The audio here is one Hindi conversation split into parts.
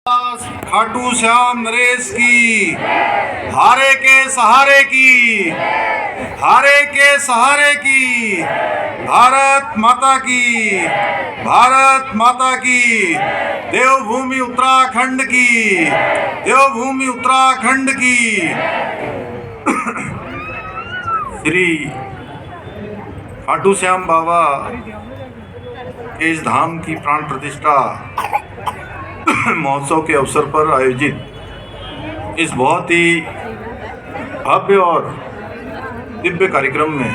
खाटू श्याम नरेश की, हारे के सहारे की, हारे के सहारे की, भारत माता की, भारत माता की, देवभूमि उत्तराखंड की, देवभूमि उत्तराखंड की। श्री खाटू श्याम बाबा के इस धाम की प्राण प्रतिष्ठा महोत्सव के अवसर पर आयोजित इस बहुत ही भव्य और दिव्य कार्यक्रम में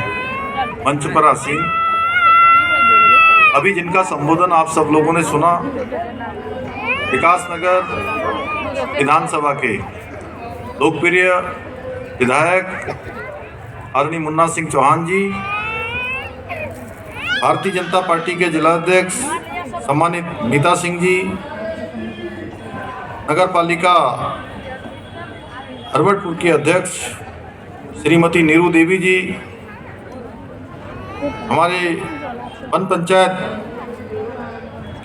मंच पर आसीन अभी जिनका संबोधन आप सब लोगों ने सुना, विकासनगर विधानसभा के लोकप्रिय विधायक आदरणीय मुन्ना सिंह चौहान जी, भारतीय जनता पार्टी के जिलाध्यक्ष सम्मानित मीता सिंह जी, नगर पालिका हरवटपुर की अध्यक्ष श्रीमती नीरू देवी जी, हमारे वन पंचायत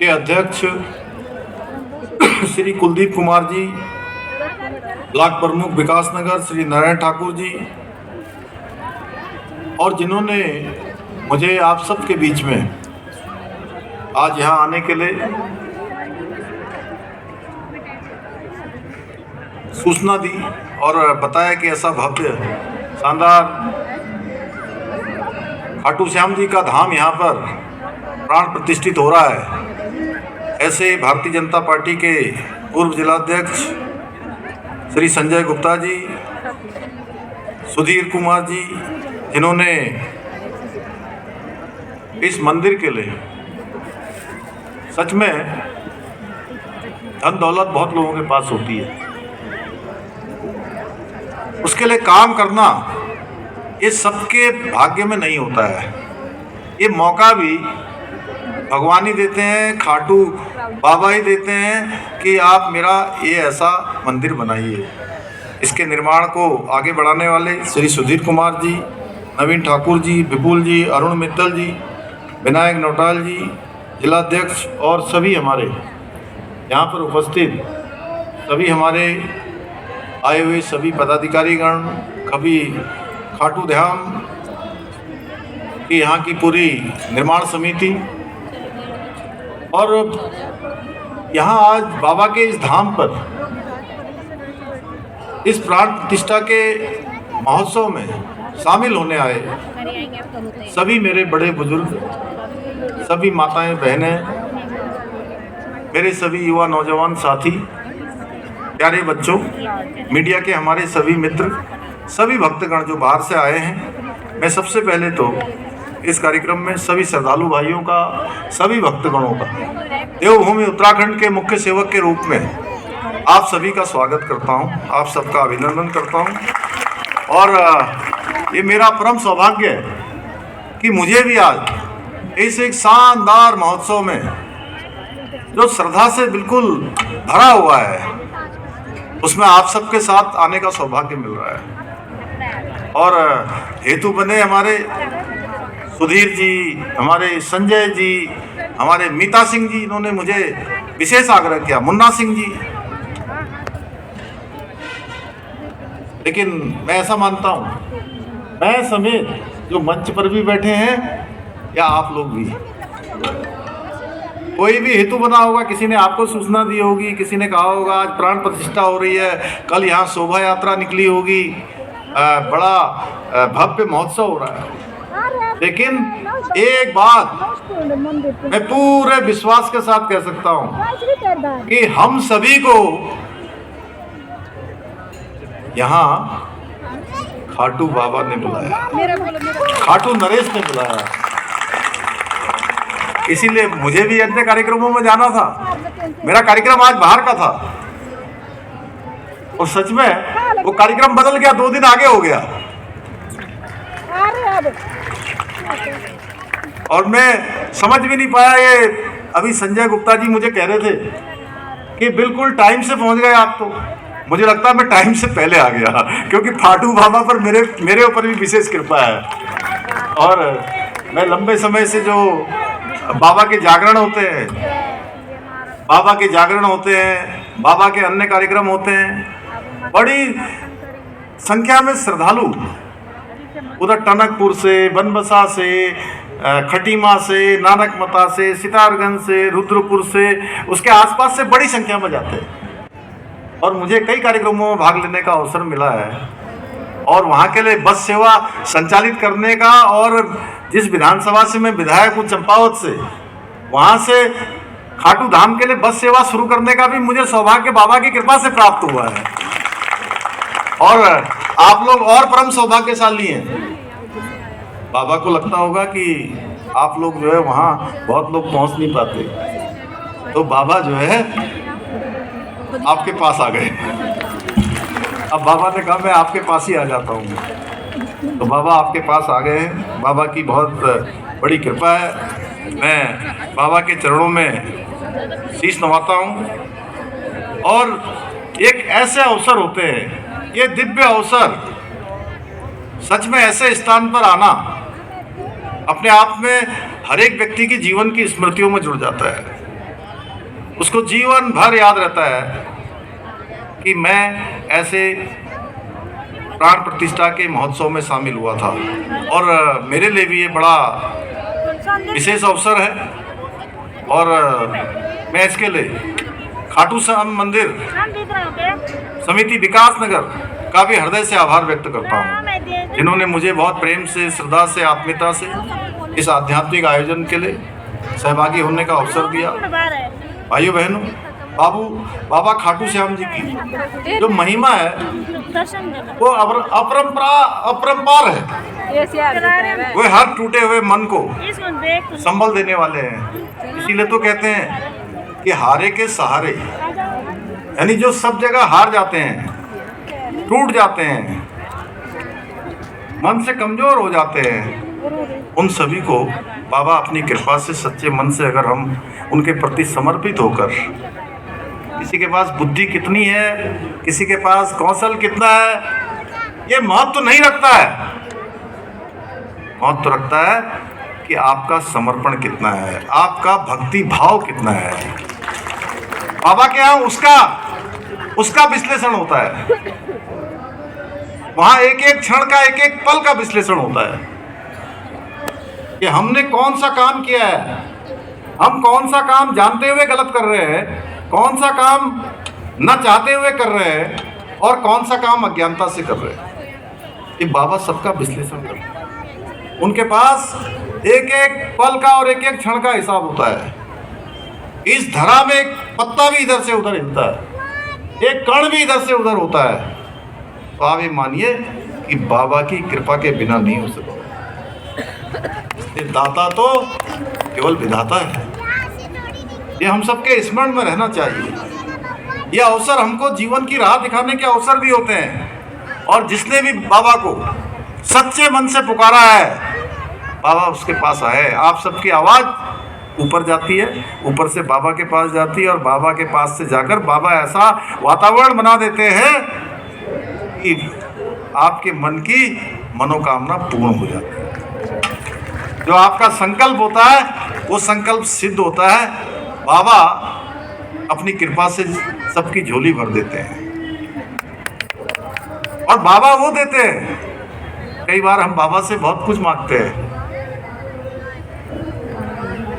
के अध्यक्ष श्री कुलदीप कुमार जी, ब्लॉक प्रमुख विकासनगर श्री नारायण ठाकुर जी, और जिन्होंने मुझे आप सब के बीच में आज यहाँ आने के लिए सूचना दी और बताया कि ऐसा भव्य शानदार खाटू श्याम जी का धाम यहाँ पर प्राण प्रतिष्ठित हो रहा है। ऐसे भारतीय जनता पार्टी के पूर्व जिलाध्यक्ष श्री संजय गुप्ता जी, सुधीर कुमार जी, जिन्होंने इस मंदिर के लिए सच में धन दौलत बहुत लोगों के पास होती है, उसके लिए काम करना ये सबके भाग्य में नहीं होता है। ये मौका भी भगवान ही देते हैं, खाटू बाबा ही देते हैं कि आप मेरा ये ऐसा मंदिर बनाइए। इसके निर्माण को आगे बढ़ाने वाले श्री सुधीर कुमार जी, नवीन ठाकुर जी, विपुल जी, अरुण मित्तल जी, विनायक नौटाल जी, जिलाध्यक्ष और सभी हमारे यहाँ पर उपस्थित सभी हमारे आए हुए सभी पदाधिकारीगण, कभी खाटू धाम की यहाँ की पूरी निर्माण समिति, और यहाँ आज बाबा के इस धाम पर इस प्राण प्रतिष्ठा के महोत्सव में शामिल होने आए सभी मेरे बड़े बुजुर्ग, सभी माताएं बहनें, मेरे सभी युवा नौजवान साथी, प्यारे बच्चों, मीडिया के हमारे सभी मित्र, सभी भक्तगण जो बाहर से आए हैं, मैं सबसे पहले तो इस कार्यक्रम में सभी श्रद्धालु भाइयों का, सभी भक्तगणों का देवभूमि उत्तराखंड के मुख्य सेवक के रूप में आप सभी का स्वागत करता हूं, आप सबका अभिनंदन करता हूं। और ये मेरा परम सौभाग्य है कि मुझे भी आज इस एक शानदार महोत्सव में जो श्रद्धा से बिल्कुल भरा हुआ है, उसमें आप सबके साथ आने का सौभाग्य मिल रहा है। और हेतु बने हमारे सुधीर जी, हमारे संजय जी, हमारे मीता सिंह जी, इन्होंने मुझे विशेष आग्रह किया, मुन्ना सिंह जी। लेकिन मैं ऐसा मानता हूँ, मैं समेत जो मंच पर भी बैठे हैं या आप लोग भी, कोई भी हेतु बना होगा, किसी ने आपको सूचना दी होगी, किसी ने कहा होगा आज प्राण प्रतिष्ठा हो रही है, कल यहाँ शोभा यात्रा निकली होगी, बड़ा भव्य महोत्सव हो रहा है। लेकिन एक बात मैं पूरे विश्वास के साथ कह सकता हूँ कि हम सभी को यहाँ खाटू बाबा ने बुलाया, खाटू नरेश ने बुलाया। इसीलिए मुझे भी अन्य कार्यक्रमों में जाना था, मेरा कार्यक्रम आज बाहर का था, और सच में वो कार्यक्रम बदल गया, 2 दिन आगे हो गया। और मैं समझ भी नहीं पाया, ये अभी संजय गुप्ता जी मुझे कह रहे थे कि बिल्कुल टाइम से पहुंच गए आप, तो मुझे लगता है मैं टाइम से पहले आ गया, क्योंकि खाटू बाबा पर मेरे ऊपर भी विशेष कृपा है। और मैं लंबे समय से जो बाबा के जागरण होते हैं बाबा के जागरण होते हैं, बाबा के अन्य कार्यक्रम होते हैं। बड़ी संख्या में श्रद्धालु उधर टनकपुर से, बनबसा से, खटीमा से, नानकमता से, सितारगंज से, रुद्रपुर से, उसके आसपास से बड़ी संख्या में जाते हैं। और मुझे कई कार्यक्रमों में भाग लेने का अवसर मिला है और वहाँ के लिए बस सेवा संचालित करने का, और जिस विधानसभा से मैं विधायक हूँ चंपावत से, वहाँ से खाटू धाम के लिए बस सेवा शुरू करने का भी मुझे सौभाग्य बाबा की कृपा से प्राप्त हुआ है। और आप लोग और परम सौभाग्यशाली हैं। बाबा को लगता होगा कि आप लोग जो है वहाँ बहुत लोग पहुँच नहीं पाते, तो बाबा जो है आपके पास आ गए। अब बाबा ने कहा मैं आपके पास ही आ जाता हूँ, तो बाबा आपके पास आ गए हैं। बाबा की बहुत बड़ी कृपा है। मैं बाबा के चरणों में शीश नवाता हूँ। और एक ऐसे अवसर होते हैं, ये दिव्य अवसर, सच में ऐसे स्थान पर आना अपने आप में हर एक व्यक्ति की जीवन की स्मृतियों में जुड़ जाता है। उसको जीवन भर याद रहता है कि मैं ऐसे प्राण प्रतिष्ठा के महोत्सव में शामिल हुआ था। और मेरे लिए भी ये बड़ा विशेष अवसर है। और मैं इसके लिए खाटू श्याम मंदिर समिति विकास नगर का भी हृदय से आभार व्यक्त करता हूँ, जिन्होंने मुझे बहुत प्रेम से, श्रद्धा से, आत्मीयता से इस आध्यात्मिक आयोजन के लिए सहभागी होने का अवसर दिया। भाइयों बहनों, बाबा खाटू श्याम जी की जो महिमा है वो अपरंपार है। वो हर टूटे हुए मन को संबल देने वाले हैं। इसीलिए तो कहते हैं कि हारे के सहारे, यानी जो सब जगह हार जाते हैं, टूट जाते हैं, मन से कमजोर हो जाते हैं, उन सभी को बाबा अपनी कृपा से सच्चे मन से अगर हम उनके प्रति समर्पित होकर, किसी के पास बुद्धि कितनी है, किसी के पास कौशल कितना है, ये महत्व नहीं रखता है। महत्व रखता है कि आपका समर्पण कितना है, आपका भक्ति भाव कितना है। बाबा के यहाँ उसका विश्लेषण होता है। वहाँ एक एक क्षण का, एक एक पल का विश्लेषण होता है कि हमने कौन सा काम किया है, हम कौन सा काम जानते हुए गलत कर रहे हैं, कौन सा काम न चाहते हुए कर रहे हैं, और कौन सा काम अज्ञानता से कर रहे हैं। ये बाबा सबका विश्लेषण करते हैं। उनके पास एक एक पल का और एक एक क्षण का हिसाब होता है। इस धरा में एक पत्ता भी इधर से उधर हिलता है, एक कण भी इधर से उधर होता है, तो आप ये मानिए कि बाबा की कृपा के बिना नहीं हो सकता। दाता तो केवल विधाता है। ये हम सबके स्मरण में रहना चाहिए। ये अवसर हमको जीवन की राह दिखाने के अवसर भी होते हैं। और जिसने भी बाबा को सच्चे मन से पुकारा है, बाबा उसके पास आए। आप सबकी आवाज़ ऊपर जाती है, ऊपर से बाबा के पास जाती है, और बाबा के पास से जाकर बाबा ऐसा वातावरण बना देते हैं कि आपके मन की मनोकामना पूर्ण हो जाती है। जो आपका संकल्प होता है वो संकल्प सिद्ध होता है। बाबा अपनी कृपा से सबकी झोली भर देते हैं, और बाबा वो देते हैं। कई बार हम बाबा से बहुत कुछ मांगते हैं।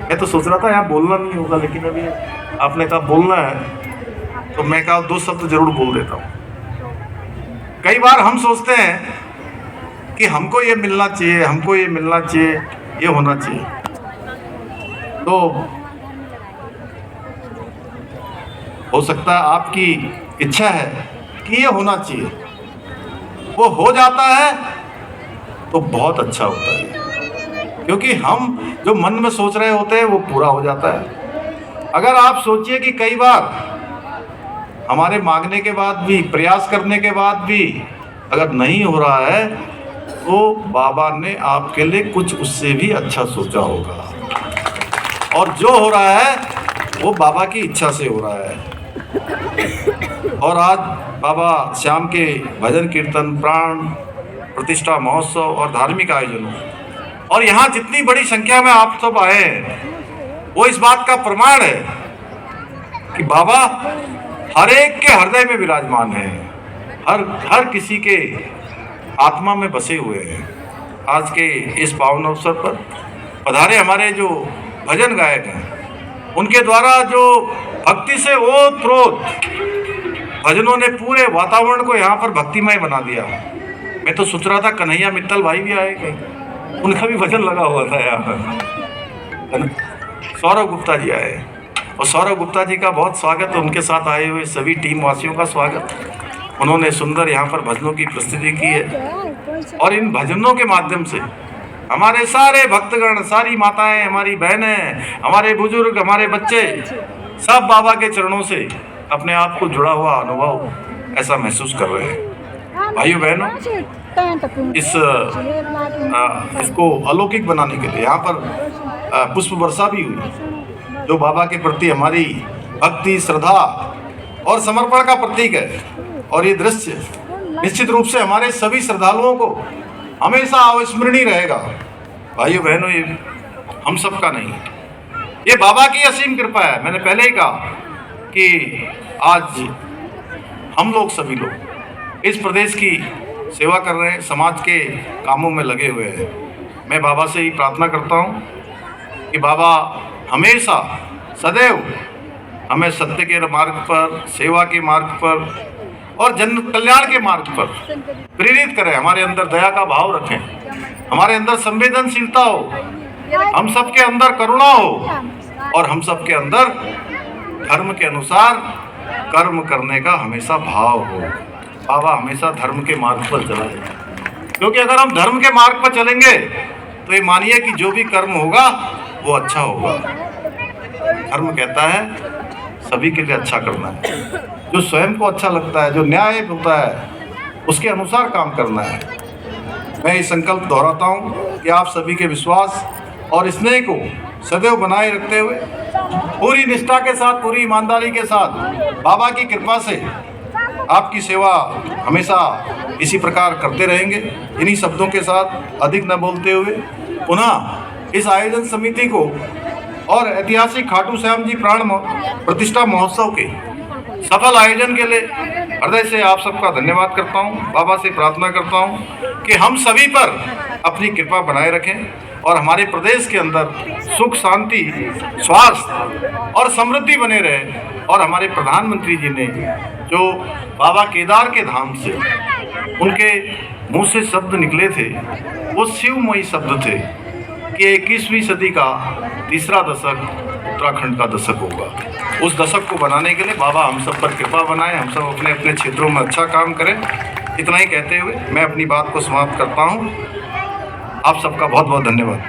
मैं तो सोच रहा था यहाँ बोलना नहीं होगा, लेकिन अभी आपने कहा बोलना है, तो मैं कहा 2 शब्द जरूर बोल देता हूँ। कई बार हम सोचते हैं कि हमको ये मिलना चाहिए, हमको ये मिलना चाहिए, ये होना चाहिए। तो हो सकता है आपकी इच्छा है कि ये होना चाहिए, वो हो जाता है तो बहुत अच्छा होता है, क्योंकि हम जो मन में सोच रहे होते हैं वो पूरा हो जाता है। अगर आप सोचिए कि कई बार हमारे मांगने के बाद भी, प्रयास करने के बाद भी अगर नहीं हो रहा है, तो बाबा ने आपके लिए कुछ उससे भी अच्छा सोचा होगा। और जो हो रहा है वो बाबा की इच्छा से हो रहा है। और आज बाबा श्याम के भजन कीर्तन, प्राण प्रतिष्ठा महोत्सव और धार्मिक आयोजनों, और यहाँ जितनी बड़ी संख्या में आप सब आए हैं, वो इस बात का प्रमाण है कि बाबा हर एक के हृदय में विराजमान है, हर किसी के आत्मा में बसे हुए हैं। आज के इस पावन अवसर पर पधारे हमारे जो भजन गायक हैं, उनके द्वारा जो भक्ति से ओत-प्रोत भजनों ने पूरे वातावरण को यहाँ पर भक्तिमय बना दिया। मैं तो सोच रहा था कन्हैया मित्तल भाई भी आए कहीं, उनका भी भजन लगा हुआ था यहाँ पर। सौरभ गुप्ता जी आए और सौरभ गुप्ता जी का बहुत स्वागत, उनके साथ आए हुए सभी टीम वासियों का स्वागत। उन्होंने सुंदर यहाँ पर भजनों की प्रस्तुति की है और इन भजनों के माध्यम से हमारे सारे भक्तगण, सारी माताएं, हमारी बहनें, हमारे बुजुर्ग, हमारे बच्चे सब बाबा के चरणों से अपने आप को जुड़ा हुआ अनुभव ऐसा महसूस कर रहे हैं। भाइयों बहनों, इसको अलौकिक बनाने के लिए यहाँ पर पुष्प वर्षा भी हुई, जो बाबा के प्रति हमारी भक्ति, श्रद्धा और समर्पण का प्रतीक है। और ये दृश्य निश्चित रूप से हमारे सभी श्रद्धालुओं को हमेशा अविस्मरणीय रहेगा। भाइयों बहनों, ये हम सब का नहीं, ये बाबा की असीम कृपा है। मैंने पहले ही कहा कि आज हम लोग सभी लोग इस प्रदेश की सेवा कर रहे हैं, समाज के कामों में लगे हुए हैं। मैं बाबा से ही प्रार्थना करता हूँ कि बाबा हमेशा सदैव हमें सत्य के मार्ग पर, सेवा के मार्ग पर और जन कल्याण के मार्ग पर प्रेरित करें। हमारे अंदर दया का भाव रखें, हमारे अंदर संवेदनशीलता हो, हम सबके अंदर करुणा हो और हम सबके अंदर धर्म के अनुसार कर्म करने का हमेशा भाव हो। बाबा हमेशा धर्म के मार्ग पर चला जाए, क्योंकि अगर हम धर्म के मार्ग पर चलेंगे तो ये मानिए कि जो भी कर्म होगा वो अच्छा होगा। धर्म कहता है सभी के लिए अच्छा करना है, जो स्वयं को अच्छा लगता है, जो न्याय होता है, उसके अनुसार काम करना है। मैं ये संकल्प दोहराता हूँ कि आप सभी के विश्वास और स्नेह को सदैव बनाए रखते हुए पूरी निष्ठा के साथ, पूरी ईमानदारी के साथ बाबा की कृपा से आपकी सेवा हमेशा इसी प्रकार करते रहेंगे। इन्हीं शब्दों के साथ अधिक न बोलते हुए पुनः इस आयोजन समिति को और ऐतिहासिक खाटू श्याम जी प्राण प्रतिष्ठा महोत्सव के सफल आयोजन के लिए हृदय से आप सबका धन्यवाद करता हूं। बाबा से प्रार्थना करता हूं कि हम सभी पर अपनी कृपा बनाए रखें और हमारे प्रदेश के अंदर सुख, शांति, स्वास्थ्य और समृद्धि बने रहे। और हमारे प्रधानमंत्री जी ने जो बाबा केदार के धाम से उनके मुंह से शब्द निकले थे, वो शिवमयी शब्द थे कि 21वीं सदी का तीसरा दशक उत्तराखंड का दशक होगा। उस दशक को बनाने के लिए बाबा हम सब पर कृपा बनाए, हम सब अपने अपने क्षेत्रों में अच्छा काम करें। इतना ही कहते हुए मैं अपनी बात को समाप्त करता हूँ। आप सबका बहुत बहुत धन्यवाद।